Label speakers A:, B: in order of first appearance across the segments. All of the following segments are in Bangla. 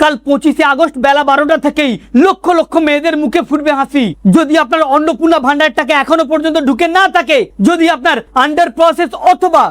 A: কাল 25শে আগস্ট বেলা 12টা থেকেই লক্ষ লক্ষ মেয়েদের মুখে ফুটবে হাসি। যদি আপনার অন্নপূর্ণা ভান্ডারের টাকা এখনো পর্যন্ত ঢুকে না থাকে, যদি আপনার আন্ডার প্রসেস অথবা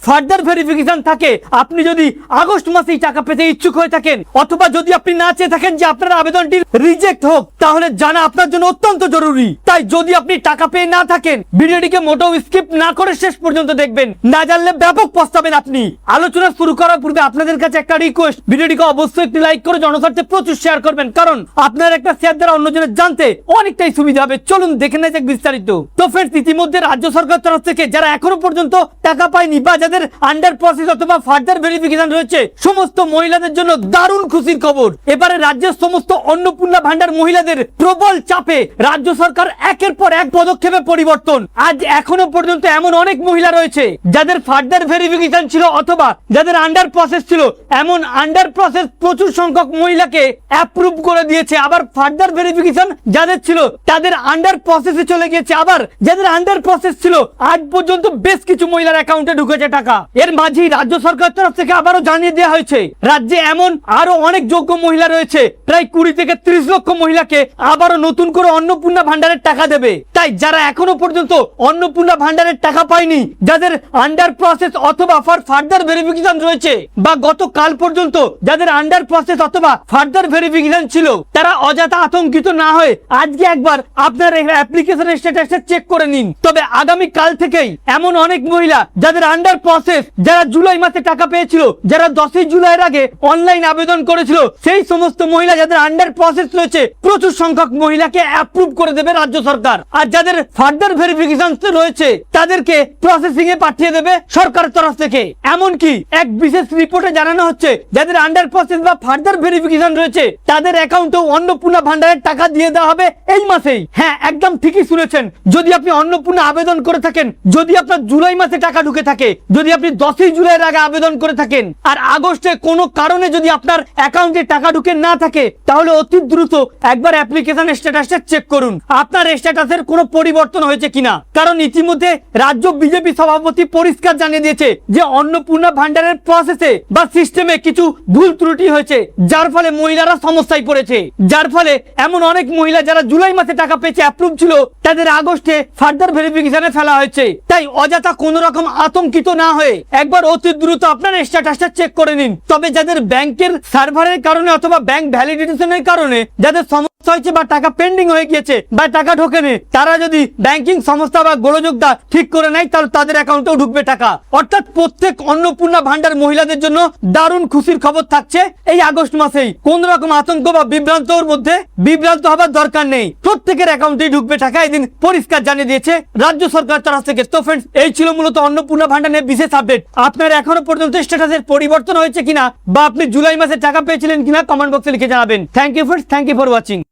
A: ফার্দার ভেরিফিকেশন থাকে, আপনি যদি আগস্ট মাসেই টাকা পেতে ইচ্ছুক হয়ে থাকেন, অথবা যদি আপনি না চেয়ে থাকেন যে আপনার আবেদনটি রিজেক্ট হোক, তাহলে জানা আপনার জন্য অত্যন্ত জরুরি। তাই যদি আপনি টাকা পেয়ে না থাকেন, ভিডিওটিকে মোটেও স্কিপ না করে শেষ পর্যন্ত দেখবেন, না জানলে ব্যাপক পস্তাবেন আপনি। আলোচনা শুরু করার পূর্বে আপনাদের কাছে একটা রিকোয়েস্ট, ভিডিওটিকে অবশ্যই একটি লাইক করে জনস্বার্থে প্রচুর শেয়ার করবেন, কারণ আপনার একটা শেয়ার দ্বারা অন্যজনের জানতে অনেকটাই সুবিধা হবে। চলুন দেখে নেওয়া যাক বিস্তারিত। তো ফ্রেন্ডস, ইতিমধ্যে রাজ্য সরকার তরফ থেকে যারা এখনো পর্যন্ত টাকা পায়নি বা যাদের আন্ডার প্রসেস অথবা ফার্দার ভেরিফিকেশন রয়েছে, সমস্ত মহিলাদের জন্য দারুণ খুশির খবর। এবারে রাজ্যের সমস্ত অন্নপূর্ণা ভান্ডার মহিলাদের প্রবল চাপে রাজ্য সরকার একের পর এক পদক্ষেপে পরিবর্তন। আজ এখনো পর্যন্ত এমন অনেক মহিলা রয়েছে যাদের ফার্দার ভেরিফিকেশন ছিল অথবা যাদের আন্ডার প্রসেস ছিল, এমন আন্ডার প্রসেস প্রচুর সংখ্যক মহিলাকে অ্যাপ্রুভ করে দিয়েছে। আবার ফার্দার ভেরিফিকেশন যাদের ছিল তাদের আন্ডার প্রসেসে চলে গিয়েছে। আবার যাদের আন্ডার প্রসেস ছিল আজ পর্যন্ত বেশ কিছু মহিলার অ্যাকাউন্টে ঢুকেছে টাকা। এর মাঝেই রাজ্য সরকার তরফ থেকে আবারও জানিয়ে দেওয়া হয়েছে রাজ্যে এমন আরো অনেক যোগ্য মহিলা রয়েছে, প্রায় 20 থেকে 30 লক্ষ মহিলাকে আবারও নতুন করে অন্নপূর্ণা ভান্ডারের টাকা দেবে। তাই যারা এখনো পর্যন্ত অন্নপূর্ণা ভান্ডারের টাকা পায়নি, যাদের আন্ডার প্রসেস অথবা ফার্দার ভেরিফিকেশন রয়েছে, বা গতকাল পর্যন্ত যাদের আন্ডার প্রসেস অথবা ফার্দার ভেরিফিকেশন ছিল, তারা অযথা আতঙ্কিত না হয়ে আজকে একবার আপনার অ্যাপ্লিকেশনের স্ট্যাটাসটা চেক করে নিন। তবে আগামী কাল থেকেই এমন অনেক মহিলা যাদের আন্ডার প্রসেস, যারা জুলাই মাসে টাকা পেয়েছিল, যারা 10ই জুলাইয়ের আগে অনলাইন আবেদন করেছিল, সেই সমস্ত মহিলা যাদের আন্ডার প্রসেস রয়েছে, প্রচুর সংখ্যক মহিলাকে অ্যাপ্রুভ করে দেবে রাজ্য সরকার। আর যাদের ফার্দার ভেরিফিকেশন রয়েছে তাদেরকে প্রসেসিং এ পাঠিয়ে দেবে সরকারের তরফ থেকে। এমনকি এক বিশেষ রিপোর্টে জানানো হচ্ছে যাদের আন্ডার প্রসেস বা ফার্দার ভেরিফিকেশন রয়েছে তাদের অ্যাকাউন্টেও অন্নপূর্ণা ভান্ডারের টাকা দিয়ে দেওয়া হবে এই মাসেই। হ্যাঁ, একদম ঠিকই শুনেছেন। যদি আপনি অন্নপূর্ণা আবেদন করে থাকেন, যদি আপনার জুলাই মাসে টাকা ঢুকে থাকে, যদি আপনি 10ই জুলাইয়ের আগে আবেদন করে থাকেন, আর আগস্টে কোনো কারণে যদি আপনার অ্যাকাউন্টে টাকা ঢুকে না থাকে, তাহলে অতি দ্রুত একবার অ্যাপ্লিকেশনের স্ট্যাটাসটা চেক করুন আপনার স্ট্যাটাসের কোনো পরিবর্তন হয়েছে কিনা। কারণ ইতিমধ্যে রাজ্য বিজেপি সভাপতি পরিষ্কার জানিয়ে দিয়েছে যে অন্নপূর্ণা ভান্ডারের প্রসেসে বা সিস্টেমে কিছু ভুল ত্রুটি হয়েছে, যার ফলে মহিলারা সমস্যায় পড়েছে। যার ফলে এমন অনেক মহিলা যারা জুলাই মাসে টাকা পেয়েছে, অ্যাপ্রুভ ছিল, তাদের আগস্টে ফার্দার ভেরিফিকেশনে ফেলা হয়েছে। তাই অযথা কোনো রকম আতঙ্কিত না হয়ে একবার অতি দ্রুত আপনার স্ট্যাটাসটা চেক করে নিন। তবে যাদের ব্যাংকের সার্ভারের কারণে অথবা ব্যাংক ভ্যালিডেশনের কারণে যাদের সমস্যা হয়েছে বা টাকা পেন্ডিং হয়ে গিয়েছে বা টাকা ঢোকেনি, তারা যদি ব্যাংকিং সংস্থা বা গোলযোগদা ঠিক করে নেয়, তাহলে তাদের অ্যাকাউন্টেও ঢুকবে টাকা। অর্থাৎ প্রত্যেক অন্নপূর্ণা ভান্ডার মহিলাদের জন্য দারুণ খুশির খবর থাকছে এই আগস্ট মাসেই। কোন রকম আতঙ্ক বা বিভ্রান্তর মধ্যে বিভ্রান্ত হবার দরকার নেই, প্রত্যেকের অ্যাকাউন্টেই ঢুকবে টাকা, এদিন পরিষ্কার জানিয়ে দিয়েছে রাজ্য সরকার তরফ থেকে। তো ফ্রেন্ডস, এই ছিল মূলত অন্নপূর্ণা ভান্ডার নিয়ে বিশেষ আপডেট। আপনার এখনো পর্যন্ত স্ট্যাটাসের পরিবর্তন হয়েছে কিনা বা আপনি জুলাই মাসে টাকা পেয়েছিলেন কিনা, কমেন্ট বক্সে লিখে জানাবেন। Thank you friends, thank you for watching.